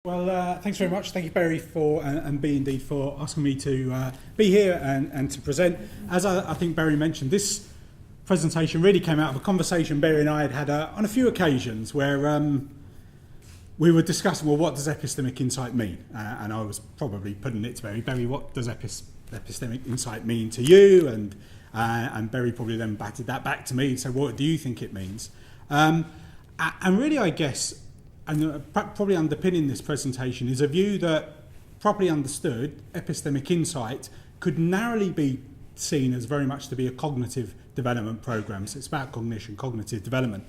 Well, thanks very much. Thank you, Barry, and B&D for asking me to be here and to present. As I think Barry mentioned, this presentation really came out of a conversation Barry and I had on a few occasions where we were discussing, well, what does epistemic insight mean? And I was probably putting it to Barry. Barry, what does epistemic insight mean to you? And Barry probably then batted that back to me. So what do you think it means? And really, I guess, and probably underpinning this presentation is a view that, properly understood, epistemic insight could narrowly be seen as very much to be a cognitive development program. So it's about cognition, cognitive development.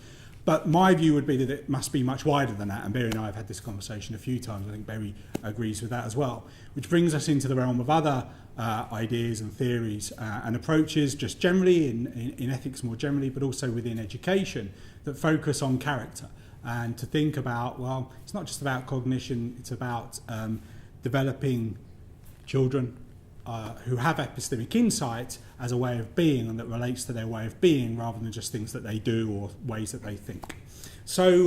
But my view would be that it must be much wider than that, and Barry and I have had this conversation a few times. I think Barry agrees with that as well, which brings us into the realm of other ideas and theories and approaches, just generally in ethics more generally, but also within education, that focus on character. And to think about, well, it's not just about cognition, it's about developing children who have epistemic insight as a way of being and that relates to their way of being rather than just things that they do or ways that they think. So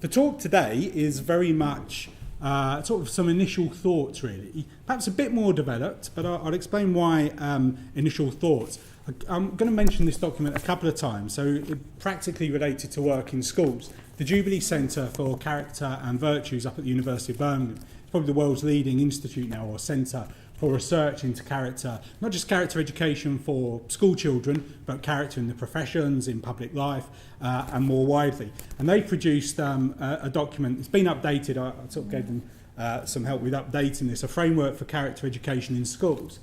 the talk today is very much sort of some initial thoughts, really, perhaps a bit more developed, but I'll explain why initial thoughts. I'm going to mention this document a couple of times, so it practically related to work in schools. The Jubilee Centre for Character and Virtues up at the University of Birmingham, it's probably the world's leading institute now, or centre for research into character, not just character education for school children, but character in the professions, in public life, and more widely. And they produced a document, it's been updated, I sort of gave them some help with updating this, a framework for character education in schools.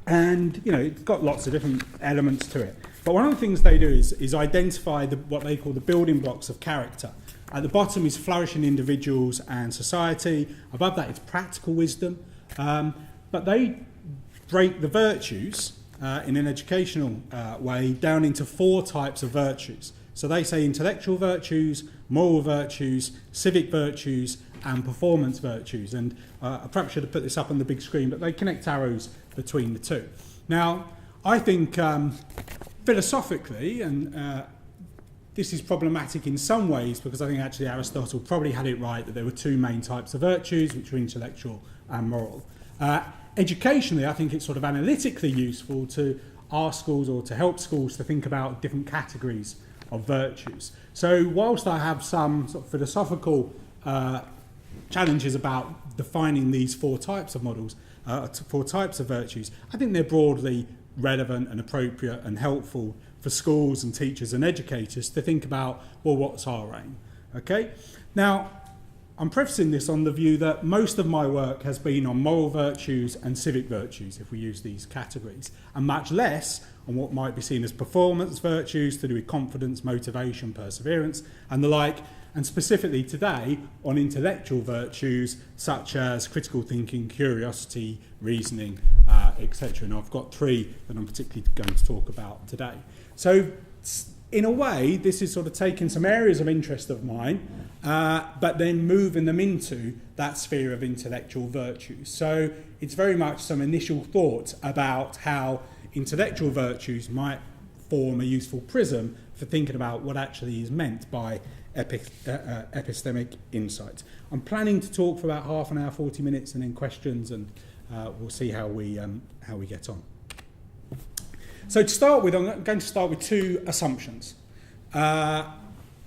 And, you know, it's got lots of different elements to it. But one of the things they do is identify what they call the building blocks of character. At the bottom is flourishing individuals and society. Above that, it's practical wisdom. But they break the virtues in an educational way down into 4 types of virtues. So they say intellectual virtues, moral virtues, civic virtues, and performance virtues. And I perhaps should have put this up on the big screen, but they connect arrows between the two. Now, I think philosophically, and this is problematic in some ways because I think actually Aristotle probably had it right that there were 2 main types of virtues, which were intellectual and moral. Educationally, I think it's sort of analytically useful to ask schools or to help schools to think about different categories of virtues. So whilst I have some sort of philosophical challenges about defining these 4 types of models, 4 types of virtues, I think they're broadly relevant and appropriate and helpful for schools and teachers and educators to think about, well, what's our aim? Okay? Now, I'm prefacing this on the view that most of my work has been on moral virtues and civic virtues, if we use these categories, and much less on what might be seen as performance virtues to do with confidence, motivation, perseverance, and the like, and specifically today on intellectual virtues such as critical thinking, curiosity, reasoning, etc. And I've got 3 that I'm particularly going to talk about today. So in a way, this is sort of taking some areas of interest of mine, but then moving them into that sphere of intellectual virtues. So it's very much some initial thoughts about how intellectual virtues might form a useful prism for thinking about what actually is meant by epistemic insight. I'm planning to talk for about half an hour, 40 minutes, and then questions, and we'll see how we get on. So to start with, I'm going to start with 2 assumptions.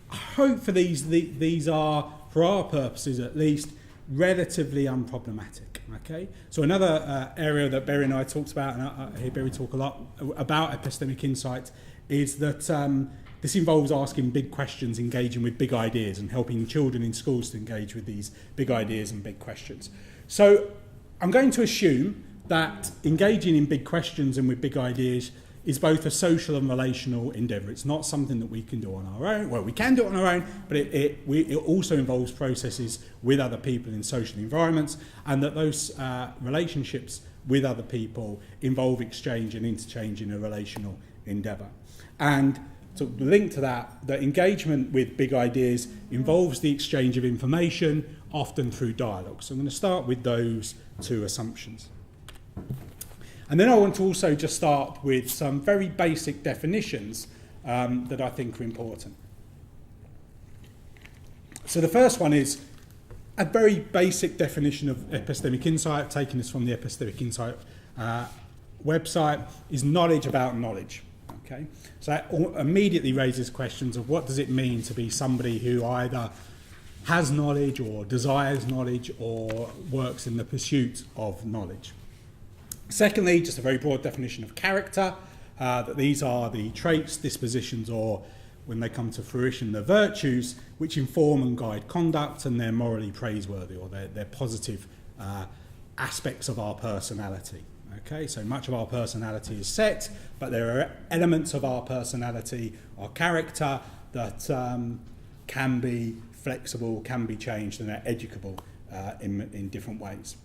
Hopefully these are, for our purposes at least, relatively unproblematic. Okay. So another area that Barry and I talked about, and I hear Barry talk a lot about epistemic insight, is that this involves asking big questions, engaging with big ideas, and helping children in schools to engage with these big ideas and big questions. So I'm going to assume that engaging in big questions and with big ideas is both a social and relational endeavour. It's not something that we can do on our own. Well, we can do it on our own, but it also involves processes with other people in social environments, and that those relationships with other people involve exchange and interchange in a relational endeavour. And to link to that engagement with big ideas involves the exchange of information, often through dialogue. So I'm going to start with those 2 assumptions. And then I want to also just start with some very basic definitions that I think are important. So the first one is a very basic definition of epistemic insight, taking this from the Epistemic Insight website, is knowledge about knowledge. Okay, so that immediately raises questions of what does it mean to be somebody who either has knowledge or desires knowledge or works in the pursuit of knowledge. Secondly, just a very broad definition of character, that these are the traits, dispositions, or when they come to fruition, the virtues which inform and guide conduct, and they're morally praiseworthy, or they're positive aspects of our personality. Okay, so much of our personality is set, but there are elements of our personality, our character, that can be flexible, can be changed, and are educable in different ways.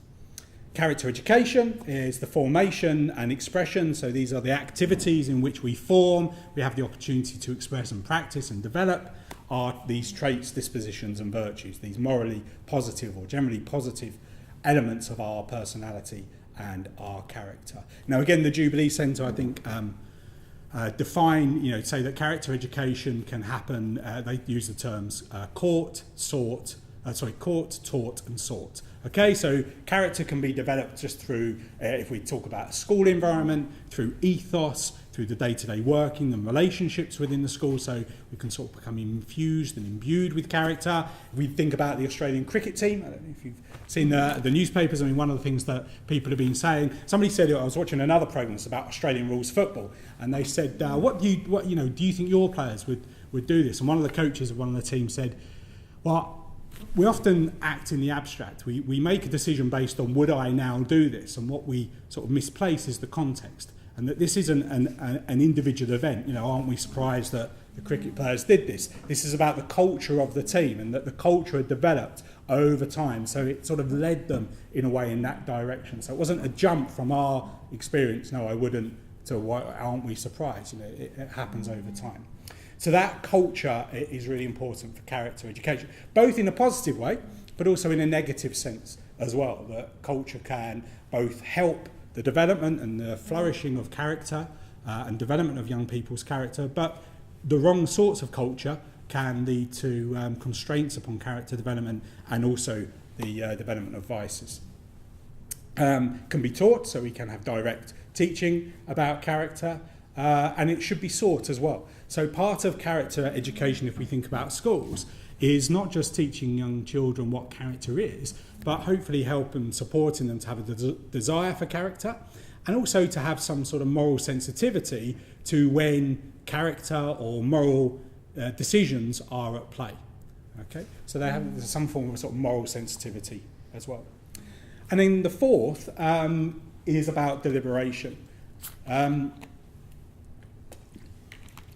Character education is the formation and expression, so these are the activities in which we form, we have the opportunity to express and practice and develop these traits, dispositions and virtues, these morally positive or generally positive elements of our personality and our character. Now again, the Jubilee Centre, I think, define, say that character education can happen, they use the terms caught, taught and sought. Okay, so character can be developed just through, if we talk about a school environment, through ethos, through the day-to-day working and relationships within the school, so we can sort of become infused and imbued with character. If we think about the Australian cricket team, I don't know if you've seen the newspapers, I mean, one of the things that people have been saying, somebody said, I was watching another programme about Australian rules football, and they said, do you think your players would do this? And one of the coaches of one of the teams said, well, we often act in the abstract. We make a decision based on would I now do this, and what we sort of misplace is the context, and that this isn't an individual event. Aren't we surprised that the cricket players did this? This is about the culture of the team, and that the culture had developed over time, so it sort of led them in a way in that direction. So it wasn't a jump from our experience, no I wouldn't, to aren't we surprised? It happens over time. So that culture is really important for character education, both in a positive way, but also in a negative sense as well, that culture can both help the development and the flourishing of character and development of young people's character, but the wrong sorts of culture can lead to constraints upon character development and also the development of vices. Can be taught, so we can have direct teaching about character, and it should be sought as well. So part of character education, if we think about schools, is not just teaching young children what character is, but hopefully helping, supporting them to have a desire for character, and also to have some sort of moral sensitivity to when character or moral decisions are at play. Okay, so they have some form of sort of moral sensitivity as well. And then the fourth is about deliberation.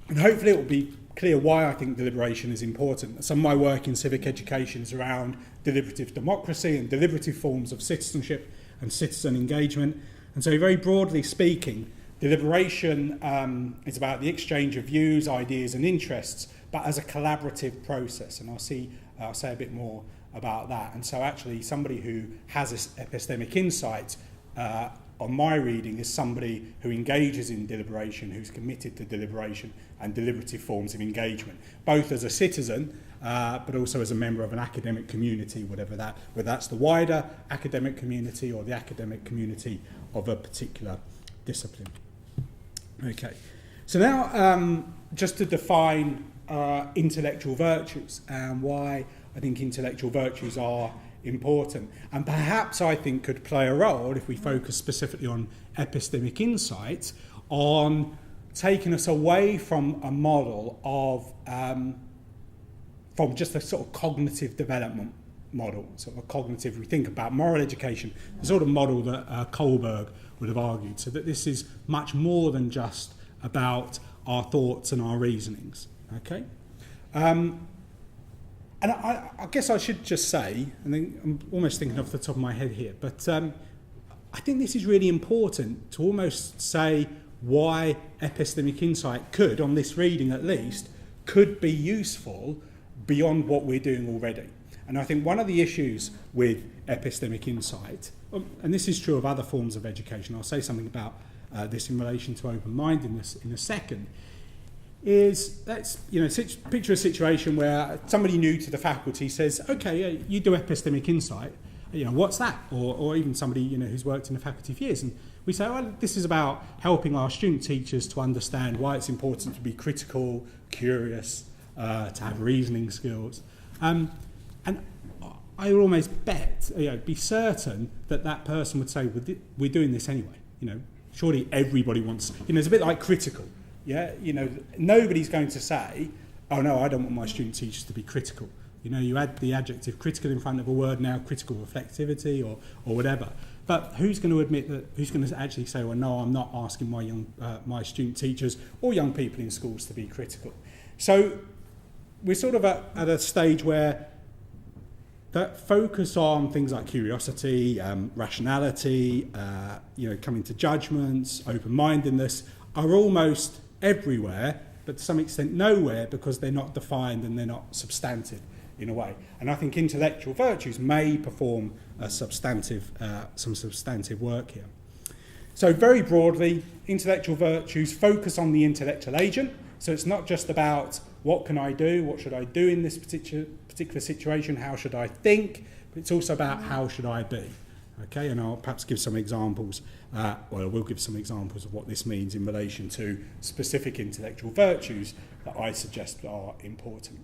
And hopefully it will be clear why I think deliberation is important. Some of my work in civic education is around deliberative democracy and deliberative forms of citizenship and citizen engagement. And so very broadly speaking, deliberation is about the exchange of views, ideas and interests, but as a collaborative process. And I'll say a bit more about that. And so actually somebody who has this epistemic insight on my reading is somebody who engages in deliberation, who's committed to deliberation and deliberative forms of engagement, both as a citizen, but also as a member of an academic community, whether that's the wider academic community or the academic community of a particular discipline. Okay, so now just to define intellectual virtues and why I think intellectual virtues are important, and perhaps I think could play a role, if we focus specifically on epistemic insight, on taking us away from a model of from just a sort of cognitive development model, sort of a cognitive, we think about moral education, the sort of model that Kohlberg would have argued, so that this is much more than just about our thoughts and our reasonings. Okay. And I guess I should just say, and then I'm almost thinking off the top of my head here, but I think this is really important to almost say why epistemic insight could, on this reading at least, could be useful beyond what we're doing already. And I think one of the issues with epistemic insight, and this is true of other forms of education, I'll say something about this in relation to open-mindedness in a second, is, let's picture a situation where somebody new to the faculty says, okay, you do epistemic insight, what's that? Or even somebody who's worked in the faculty for years, and we say, well, this is about helping our student teachers to understand why it's important to be critical, curious, to have reasoning skills. And I would almost bet, be certain that person would say, we're doing this anyway. Surely everybody wants, it's a bit like critical. Yeah, nobody's going to say, oh no, I don't want my student teachers to be critical. You add the adjective critical in front of a word now, critical reflectivity or whatever. But who's going to admit that? Who's going to actually say, well, no, I'm not asking my student teachers or young people in schools to be critical. So we're sort of at a stage where that focus on things like curiosity, rationality, coming to judgments, open-mindedness are almost everywhere, but to some extent nowhere, because they're not defined and they're not substantive in a way. And I think intellectual virtues may perform some substantive work here. So very broadly, intellectual virtues focus on the intellectual agent. So it's not just about what can I do, what should I do in this particular situation, how should I think, but it's also about how should I be. Okay, and I'll perhaps give some examples, we'll give some examples of what this means in relation to specific intellectual virtues that I suggest are important.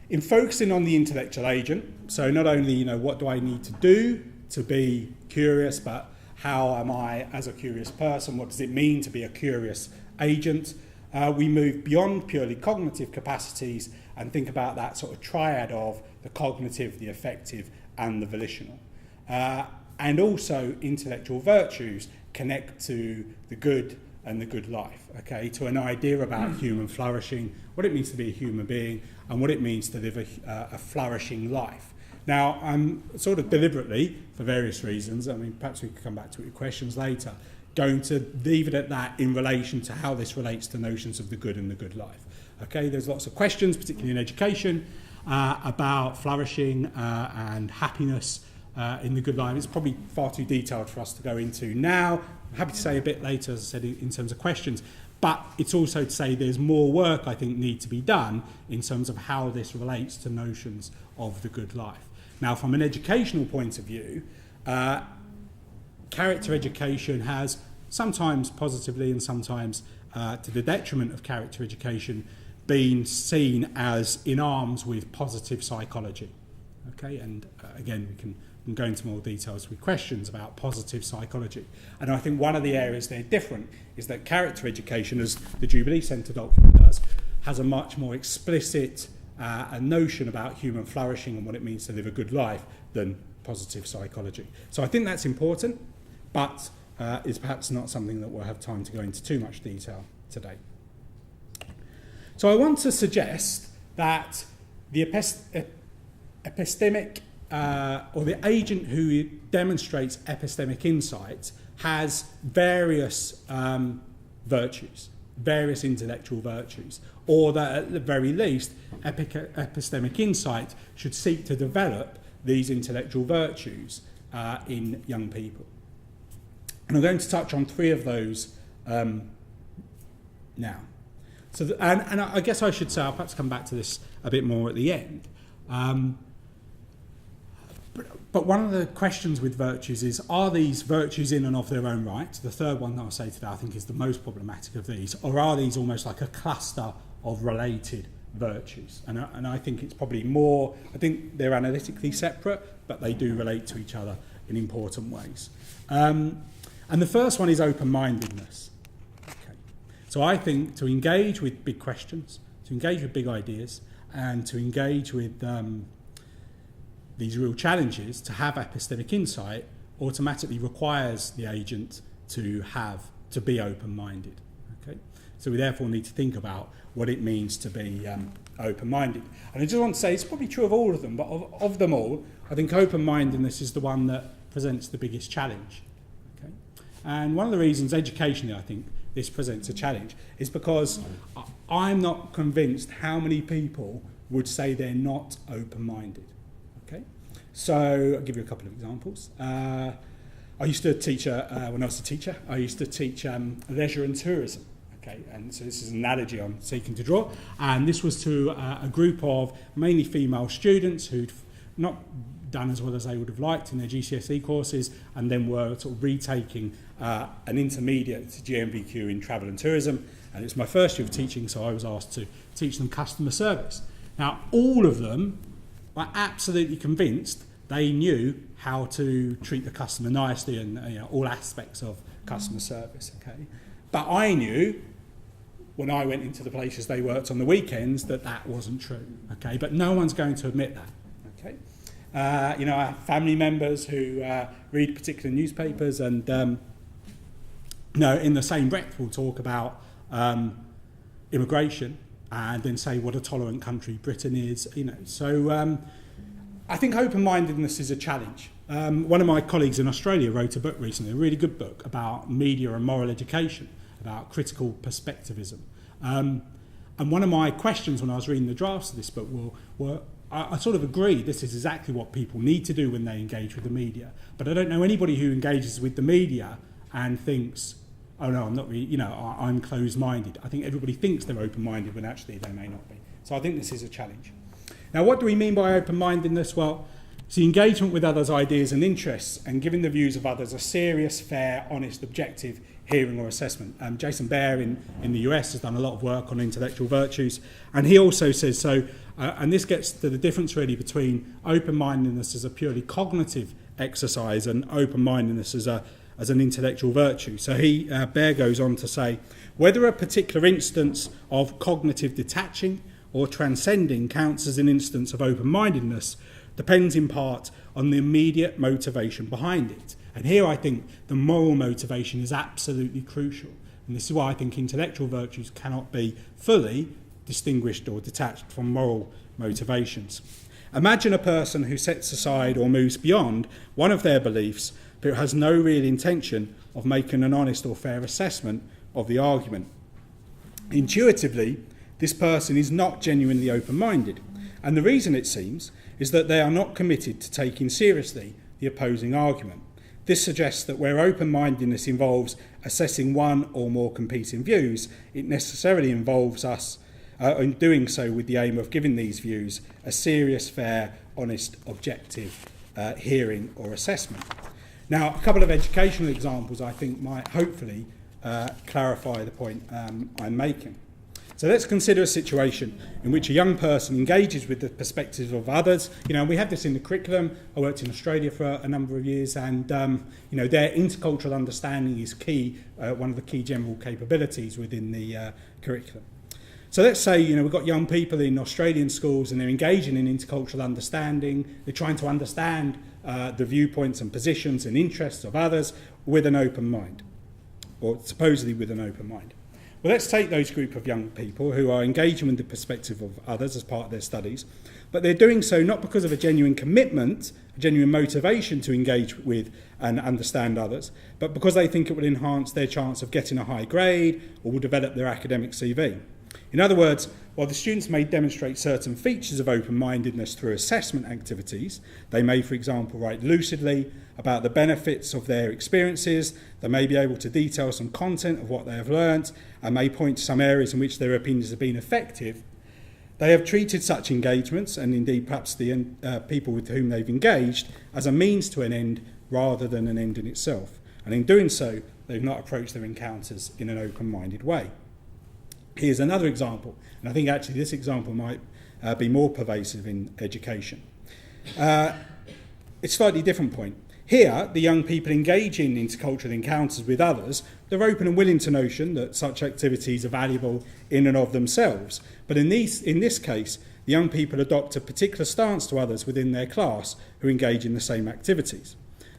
In focusing on the intellectual agent, so not only, what do I need to do to be curious, but how am I as a curious person, what does it mean to be a curious agent? We move beyond purely cognitive capacities and think about that sort of triad of the cognitive, the affective, and the volitional. And also intellectual virtues connect to the good and the good life, okay, to an idea about human flourishing, what it means to be a human being, and what it means to live a flourishing life. Now, I'm sort of deliberately, for various reasons, perhaps we could come back to it with questions later, going to leave it at that in relation to how this relates to notions of the good and the good life. Okay, there's lots of questions, particularly in education, about flourishing and happiness in the good life. It's probably far too detailed for us to go into now. I'm happy to say a bit later, as I said, in terms of questions. But it's also to say there's more work, I think, need to be done in terms of how this relates to notions of the good life. Now, from an educational point of view, character education has sometimes positively and sometimes to the detriment of character education been seen as in arms with positive psychology. Okay, and again, we can go into more details with questions about positive psychology. And I think one of the areas they're different is that character education, as the Jubilee Centre document does, has a much more explicit a notion about human flourishing and what it means to live a good life than positive psychology. So I think that's important, but is perhaps not something that we'll have time to go into too much detail today. So I want to suggest that the epistemic or the agent who demonstrates epistemic insight has various virtues, various intellectual virtues, or that at the very least epistemic insight should seek to develop these intellectual virtues in young people. And I'm going to touch on three of those now. So, and I guess I should say, I'll perhaps come back to this a bit more at the end. But one of the questions with virtues is, are these virtues in and of their own right? The third one that I'll say today I think is the most problematic of these. Or are these almost like a cluster of related virtues? And I think it's probably more, I think they're analytically separate, but they do relate to each other in important ways. And the first one is open-mindedness. Okay. So I think to engage with big questions, to engage with big ideas, and to engage with these real challenges, to have epistemic insight automatically requires the agent to be open-minded. Okay? So we therefore need to think about what it means to be open-minded. And I just want to say, it's probably true of all of them, but of them all, I think open-mindedness is the one that presents the biggest challenge. Okay? And one of the reasons educationally I think this presents a challenge is because I'm not convinced how many people would say they're not open-minded. Okay, so I'll give you a couple of examples. I used to teach, when I was a teacher, I used to teach leisure and tourism. Okay, and so this is an analogy I'm seeking to draw, and this was to a group of mainly female students who'd not done as well as they would have liked in their GCSE courses, and then were sort of retaking an intermediate to GMVQ in travel and tourism. And it's my first year of teaching, so I was asked to teach them customer service. Now, all of them were absolutely convinced they knew how to treat the customer nicely and all aspects of customer service. Okay, but I knew when I went into the places they worked on the weekends that wasn't true. Okay, but no one's going to admit that. Okay. Our family members who read particular newspapers and, in the same breath will talk about immigration and then say what a tolerant country Britain is. So I think open-mindedness is a challenge. One of my colleagues in Australia wrote a book recently, a really good book about media and moral education, about critical perspectivism. And one of my questions when I was reading the drafts of this book were I sort of agree this is exactly what people need to do when they engage with the media. But I don't know anybody who engages with the media and thinks, oh no, I'm not really, I'm closed-minded. I think everybody thinks they're open-minded when actually they may not be. So I think this is a challenge. Now, what do we mean by open-mindedness? Well, it's the engagement with others' ideas and interests and giving the views of others a serious, fair, honest, objective hearing or assessment. Jason Baer in the US has done a lot of work on intellectual virtues, and he also says so, and this gets to the difference really between open-mindedness as a purely cognitive exercise and open-mindedness as an intellectual virtue. So Baer goes on to say, whether a particular instance of cognitive detaching or transcending counts as an instance of open-mindedness depends in part on the immediate motivation behind it. And here I think the moral motivation is absolutely crucial. And this is why I think intellectual virtues cannot be fully distinguished or detached from moral motivations. Imagine a person who sets aside or moves beyond one of their beliefs but has no real intention of making an honest or fair assessment of the argument. Intuitively, this person is not genuinely open-minded, and the reason, it seems, is that they are not committed to taking seriously the opposing argument. This suggests that where open-mindedness involves assessing one or more competing views, it necessarily involves us in doing so with the aim of giving these views a serious, fair, honest, objective hearing or assessment. Now, a couple of educational examples I think might hopefully clarify the point I'm making. So let's consider a situation in which a young person engages with the perspectives of others. We have this in the curriculum. I worked in Australia for a number of years, and their intercultural understanding is key, one of the key general capabilities within the curriculum. So let's say we've got young people in Australian schools and they're engaging in intercultural understanding. They're trying to understand the viewpoints and positions and interests of others with an open mind, or supposedly with an open mind. Well, let's take those group of young people who are engaging with the perspective of others as part of their studies, but they're doing so not because of a genuine commitment, a genuine motivation to engage with and understand others, but because they think it will enhance their chance of getting a high grade or will develop their academic CV. In other words, while the students may demonstrate certain features of open-mindedness through assessment activities, they may, for example, write lucidly about the benefits of their experiences, they may be able to detail some content of what they have learnt, and may point to some areas in which their opinions have been effective. They have treated such engagements, and indeed perhaps the people with whom they've engaged, as a means to an end rather than an end in itself. And in doing so, they've not approached their encounters in an open-minded way. Here's another example, and I think actually this example might be more pervasive in education. It's a slightly different point. Here, the young people engaging in intercultural encounters with others, they're open and willing to notion that such activities are valuable in and of themselves. But in this case, the young people adopt a particular stance to others within their class who engage in the same activities.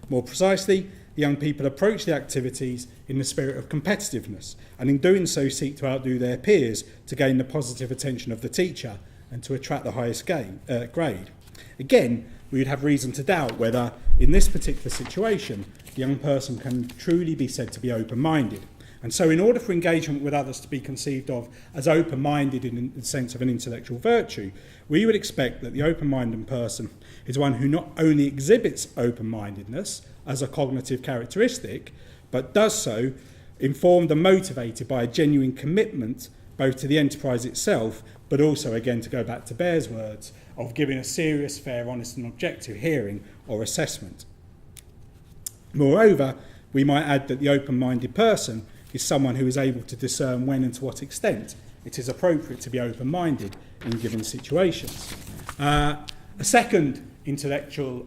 More precisely, the young people approach the activities in the spirit of competitiveness, and in doing so seek to outdo their peers to gain the positive attention of the teacher and to attract the highest grade. Again, we would have reason to doubt whether, in this particular situation, the young person can truly be said to be open-minded. And so in order for engagement with others to be conceived of as open-minded in the sense of an intellectual virtue, we would expect that the open-minded person is one who not only exhibits open-mindedness as a cognitive characteristic, but does so informed and motivated by a genuine commitment both to the enterprise itself, but also, again, to go back to Bear's words, of giving a serious, fair, honest and objective hearing or assessment. Moreover, we might add that the open-minded person is someone who is able to discern when and to what extent it is appropriate to be open-minded in given situations. A second intellectual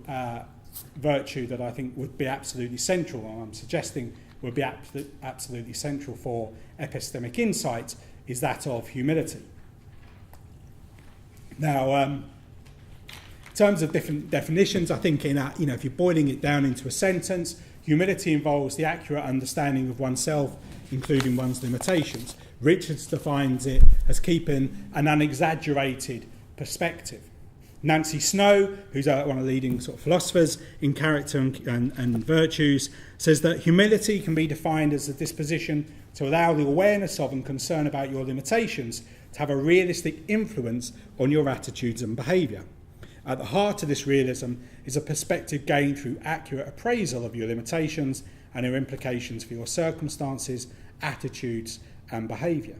virtue that I think would be absolutely central, and I'm suggesting would be absolutely central for epistemic insight, is that of humility. Now, in terms of different definitions, I think if you're boiling it down into a sentence, humility involves the accurate understanding of oneself, including one's limitations. Richards defines it as keeping an unexaggerated perspective. Nancy Snow, who's one of the leading sort of philosophers in character and virtues, says that humility can be defined as the disposition to allow the awareness of and concern about your limitations to have a realistic influence on your attitudes and behaviour. At the heart of this realism is a perspective gained through accurate appraisal of your limitations and their implications for your circumstances, attitudes and behaviour.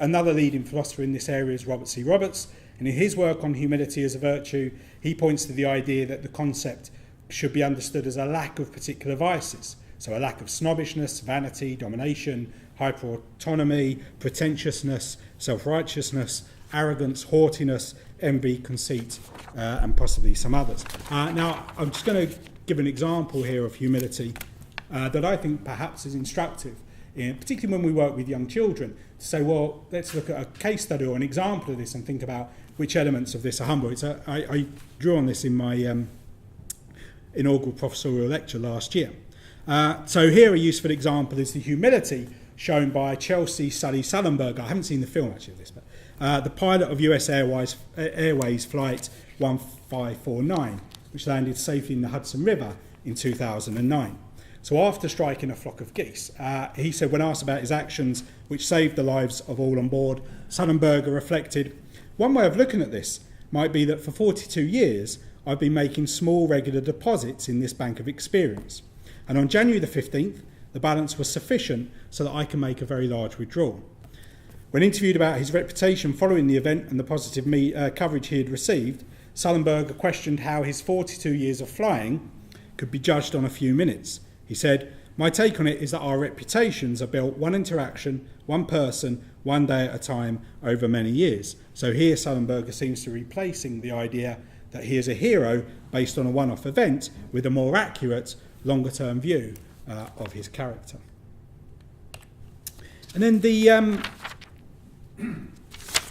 Another leading philosopher in this area is Robert C. Roberts, and in his work on humility as a virtue, he points to the idea that the concept should be understood as a lack of particular vices, so a lack of snobbishness, vanity, domination, hyper-autonomy, pretentiousness, self-righteousness, arrogance, haughtiness, envy, conceit, and possibly some others. Now, I'm just going to give an example here of humility that I think perhaps is instructive, particularly when we work with young children, to say, well, let's look at a case study or an example of this and think about which elements of this are humble. I drew on this in my inaugural professorial lecture last year. So here a useful example is the humility shown by Chelsea Sully Sullenberger. I haven't seen the film actually of this, but the pilot of US Airways Flight 1549, which landed safely in the Hudson River in 2009. So after striking a flock of geese, he said when asked about his actions which saved the lives of all on board, Sullenberger reflected, "One way of looking at this might be that for 42 years I've been making small regular deposits in this bank of experience. And on January the 15th, the balance was sufficient so that I can make a very large withdrawal." When interviewed about his reputation following the event and the positive coverage he had received, Sullenberger questioned how his 42 years of flying could be judged on a few minutes. He said, "My take on it is that our reputations are built one interaction, one person, one day at a time over many years." So here Sullenberger seems to be replacing the idea that he is a hero based on a one-off event with a more accurate, longer-term view of his character. And then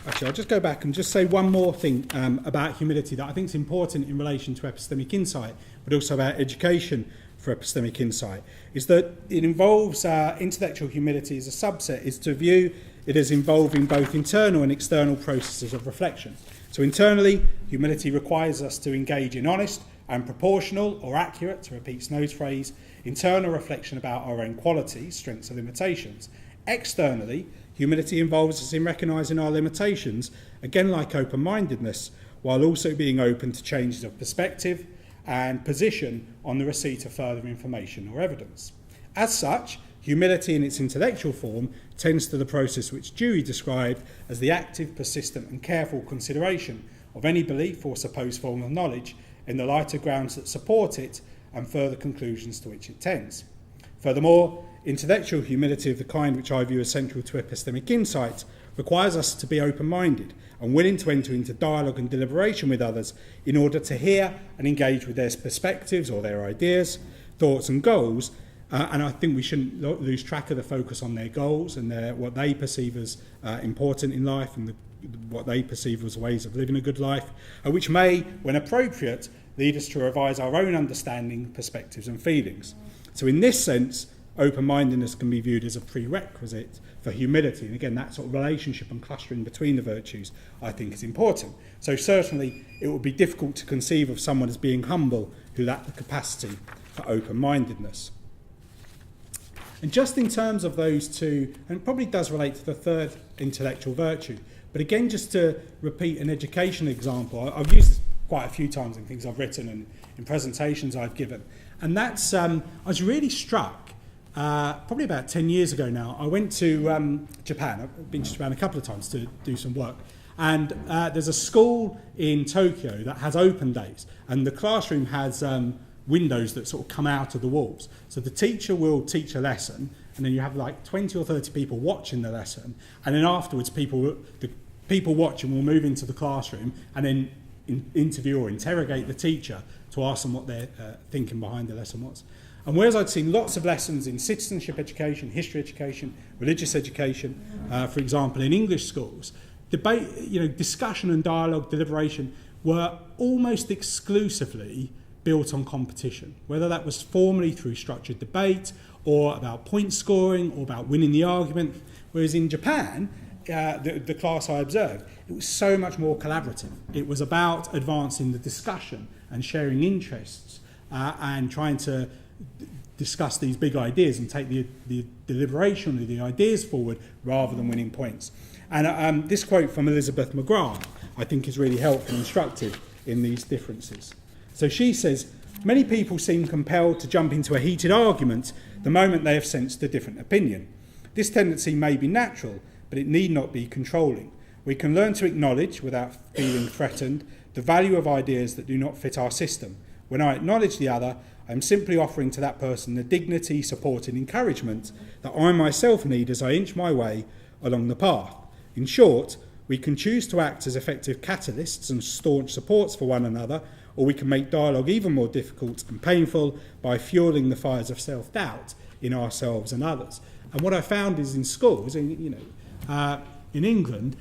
actually, I'll just go back and just say one more thing about humility that I think is important in relation to epistemic insight, but also about education for epistemic insight, is that it involves intellectual humility as a subset, is to view it as involving both internal and external processes of reflection. So internally, humility requires us to engage in honest and proportional or accurate, to repeat Snow's phrase, internal reflection about our own qualities, strengths and limitations. Externally, humility involves us in recognising our limitations, again like open-mindedness, while also being open to changes of perspective and position on the receipt of further information or evidence. As such, humility in its intellectual form tends to the process which Dewey described as the active, persistent and careful consideration of any belief or supposed form of knowledge in the light of grounds that support it and further conclusions to which it tends. Furthermore, intellectual humility of the kind which I view as central to epistemic insight requires us to be open-minded and willing to enter into dialogue and deliberation with others in order to hear and engage with their perspectives or their ideas, thoughts and goals. And I think we shouldn't lose track of the focus on their goals and what they perceive as important in life and what they perceive as ways of living a good life, which may, when appropriate, lead us to revise our own understanding, perspectives and feelings. So in this sense, open-mindedness can be viewed as a prerequisite for humility. And again, that sort of relationship and clustering between the virtues, I think, is important. So certainly it would be difficult to conceive of someone as being humble who lacked the capacity for open-mindedness. And just in terms of those two, and it probably does relate to the third intellectual virtue, but again, just to repeat an education example, I've used this quite a few times in things I've written and in presentations I've given, and that's, I was really struck probably about 10 years ago now, I went to Japan. I've been to Japan a couple of times to do some work. And there's a school in Tokyo that has open days, and the classroom has windows that sort of come out of the walls. So the teacher will teach a lesson, and then you have like 20 or 30 people watching the lesson, and then afterwards the people watching will move into the classroom and then interview or interrogate the teacher to ask them what their thinking behind the lesson was. And whereas I'd seen lots of lessons in citizenship education, history education, religious education, for example, in English schools, debate, discussion and dialogue, deliberation were almost exclusively built on competition, whether that was formally through structured debate or about point scoring or about winning the argument. Whereas in Japan, the class I observed, it was so much more collaborative. It was about advancing the discussion and sharing interests and trying to discuss these big ideas and take the deliberation of the ideas forward rather than winning points. And this quote from Elizabeth McGrath, I think, is really helpful and instructive in these differences. So she says, many people seem compelled to jump into a heated argument the moment they have sensed a different opinion. This tendency may be natural, but it need not be controlling. We can learn to acknowledge, without feeling threatened, the value of ideas that do not fit our system. When I acknowledge the other, I am simply offering to that person the dignity, support and encouragement that I myself need as I inch my way along the path. In short, we can choose to act as effective catalysts and staunch supports for one another, or we can make dialogue even more difficult and painful by fueling the fires of self-doubt in ourselves and others. And what I found is in schools, in England,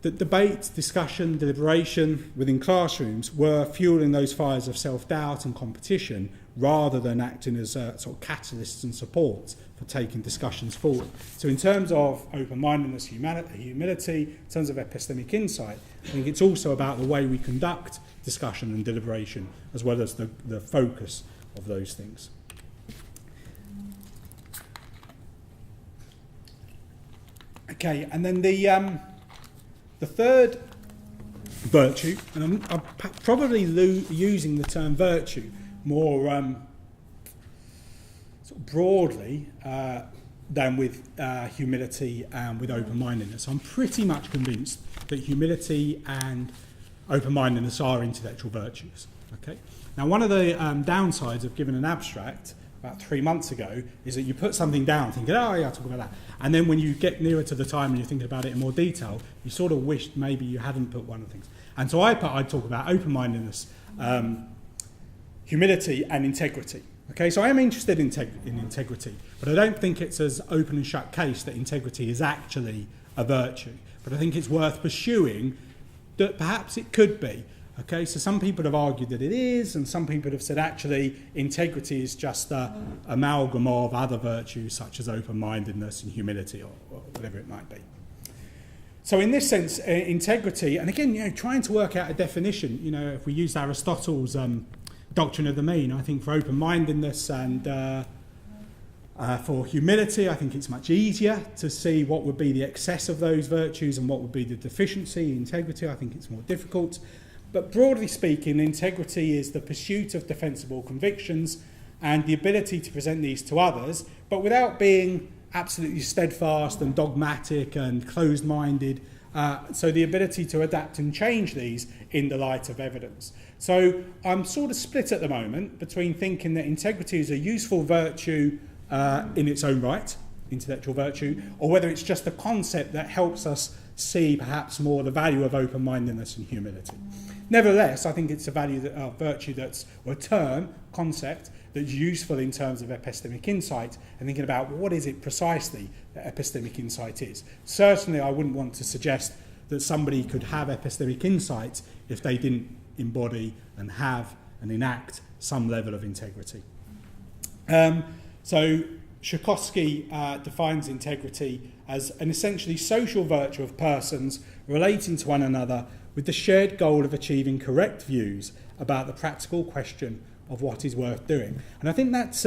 that debate, discussion, deliberation within classrooms were fueling those fires of self-doubt and competition rather than acting as sort of catalysts and support for taking discussions forward. So in terms of open-mindedness, humility, in terms of epistemic insight, I think it's also about the way we conduct discussion and deliberation as well as the focus of those things. Okay, and then the third virtue, and I'm probably using the term virtue more sort of broadly than with humility and with open-mindedness. I'm pretty much convinced that humility and open-mindedness are intellectual virtues. Okay. Now, one of the downsides of giving an abstract about 3 months ago is that you put something down thinking, oh yeah, I'll talk about that. And then when you get nearer to the time and you're thinking about it in more detail, you sort of wished maybe you hadn't put one of the things. And so I'd talk about open-mindedness, humility and integrity. Okay, so I am interested in integrity, but I don't think it's as open and shut case that integrity is actually a virtue. But I think it's worth pursuing that perhaps it could be. Okay, so some people have argued that it is, and some people have said actually integrity is just an amalgam of other virtues such as open-mindedness and humility or whatever it might be. So in this sense, integrity, and again, trying to work out a definition, if we use Aristotle's doctrine of the mean, I think for open-mindedness and for humility, I think it's much easier to see what would be the excess of those virtues and what would be the deficiency. Integrity, I think it's more difficult. But broadly speaking, integrity is the pursuit of defensible convictions and the ability to present these to others, but without being absolutely steadfast and dogmatic and closed-minded. So the ability to adapt and change these in the light of evidence. So I'm sort of split at the moment between thinking that integrity is a useful virtue in its own right, intellectual virtue, or whether it's just a concept that helps us see perhaps more the value of open-mindedness and humility. Nevertheless, I think it's a virtue or a term, concept, that's useful in terms of epistemic insight and thinking about what is it precisely that epistemic insight is. Certainly, I wouldn't want to suggest that somebody could have epistemic insight if they didn't embody and have and enact some level of integrity. So Tchaikovsky defines integrity as an essentially social virtue of persons relating to one another with the shared goal of achieving correct views about the practical question of what is worth doing. And I think that's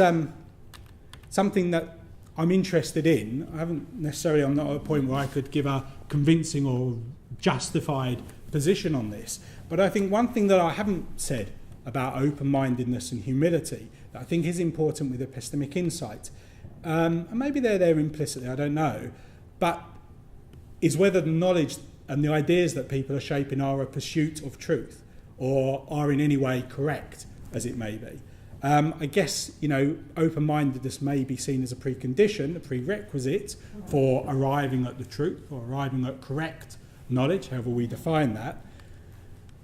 something that I'm interested in. I haven't necessarily, I'm not at a point where I could give a convincing or justified position on this. But I think one thing that I haven't said about open-mindedness and humility that I think is important with epistemic insight and maybe they're there implicitly, I don't know, but is whether the knowledge and the ideas that people are shaping are a pursuit of truth or are in any way correct, as it may be. I guess, open-mindedness may be seen as a precondition, a prerequisite for arriving at the truth or arriving at correct knowledge, however we define that.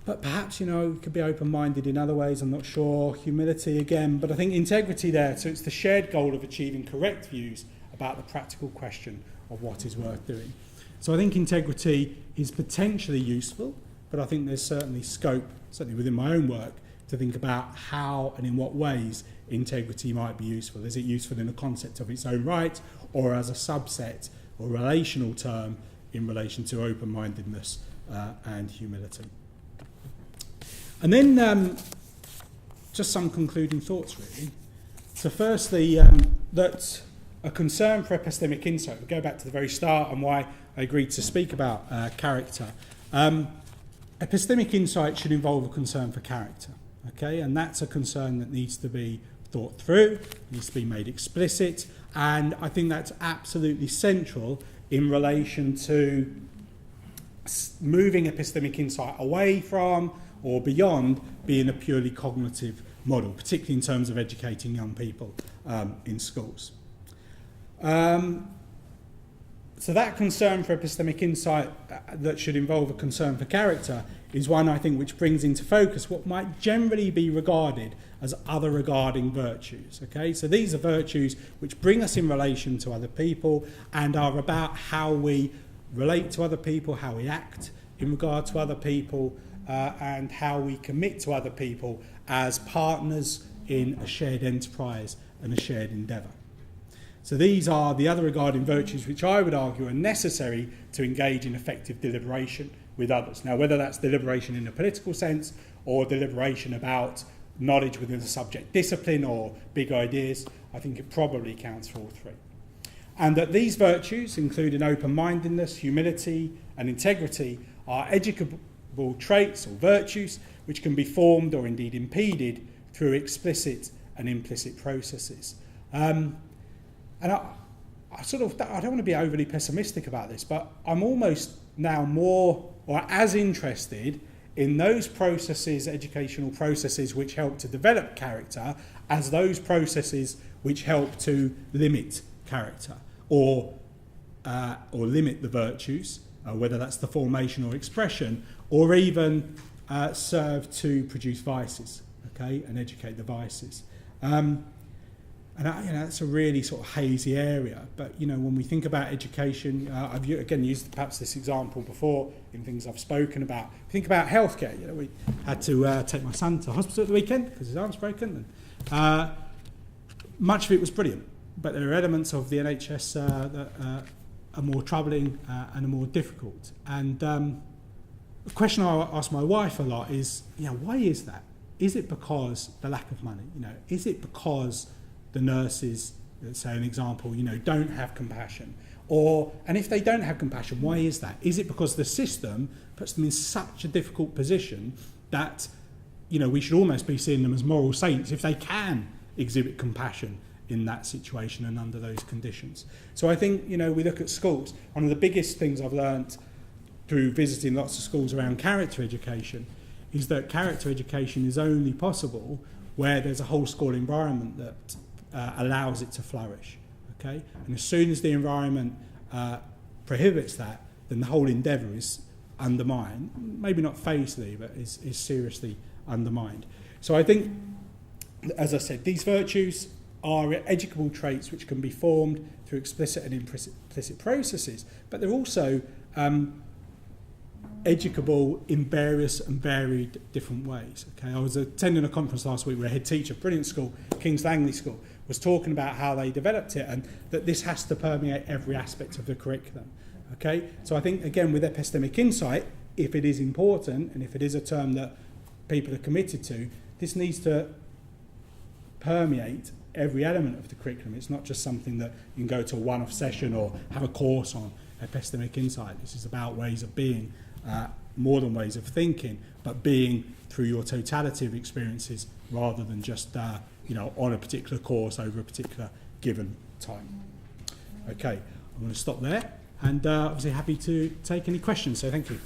But perhaps, it could be open-minded in other ways, I'm not sure. Humility again, but I think integrity there. So it's the shared goal of achieving correct views about the practical question of what is worth doing. So I think integrity is potentially useful, but I think there's certainly scope, certainly within my own work, to think about how and in what ways integrity might be useful. Is it useful in a concept of its own right, or as a subset or relational term in relation to open-mindedness and humility? And then just some concluding thoughts, really. So firstly, that a concern for epistemic insight, we'll go back to the very start and why I agreed to speak about character. Epistemic insight should involve a concern for character, okay? And that's a concern that needs to be thought through, needs to be made explicit, and I think that's absolutely central in relation to moving epistemic insight away from or beyond being a purely cognitive model, particularly in terms of educating young people in schools. So that concern for epistemic insight that should involve a concern for character is one, I think, which brings into focus what might generally be regarded as other regarding virtues. Okay, so these are virtues which bring us in relation to other people and are about how we relate to other people, how we act in regard to other people, and how we commit to other people as partners in a shared enterprise and a shared endeavour. So these are the other regarding virtues which I would argue are necessary to engage in effective deliberation with others. Now, whether that's deliberation in a political sense or deliberation about knowledge within a subject discipline or big ideas, I think it probably counts for all three. And that these virtues, including open-mindedness, humility and integrity, are educable traits or virtues which can be formed or indeed impeded through explicit and implicit processes. And I don't want to be overly pessimistic about this, but I'm almost now more or as interested in those processes, educational processes, which help to develop character as those processes which help to limit character or limit the virtues, whether that's the formation or expression, or even serve to produce vices, okay, and educate the vices. And that's a really sort of hazy area. But, when we think about education, I've again used perhaps this example before in things I've spoken about. Think about healthcare. We had to take my son to hospital at the weekend because his arm's broken. And, much of it was brilliant. But there are elements of the NHS that are more troubling and are more difficult. And the question I ask my wife a lot is, why is that? Is it because the lack of money? Is it because the nurses, let's say an example, don't have compassion? And if they don't have compassion, why is that? Is it because the system puts them in such a difficult position that, we should almost be seeing them as moral saints if they can exhibit compassion in that situation and under those conditions? So I think, we look at schools. One of the biggest things I've learnt through visiting lots of schools around character education is that character education is only possible where there's a whole school environment that allows it to flourish, okay? And as soon as the environment prohibits that, then the whole endeavour is undermined. Maybe not facially, but is seriously undermined. So I think, as I said, these virtues are educable traits which can be formed through explicit and implicit processes, but they're also educable in various and varied different ways. Okay, I was attending a conference last week where a head teacher, brilliant school, King's Langley School, was talking about how they developed it and that this has to permeate every aspect of the curriculum. Okay, so I think again with epistemic insight, if it is important and if it is a term that people are committed to, this needs to permeate every element of the curriculum. It's not just something that you can go to a one-off session or have a course on epistemic insight. This is about ways of being, more than ways of thinking, but being through your totality of experiences rather than just on a particular course over a particular given time. Okay, I'm going to stop there, and obviously happy to take any questions, so thank you.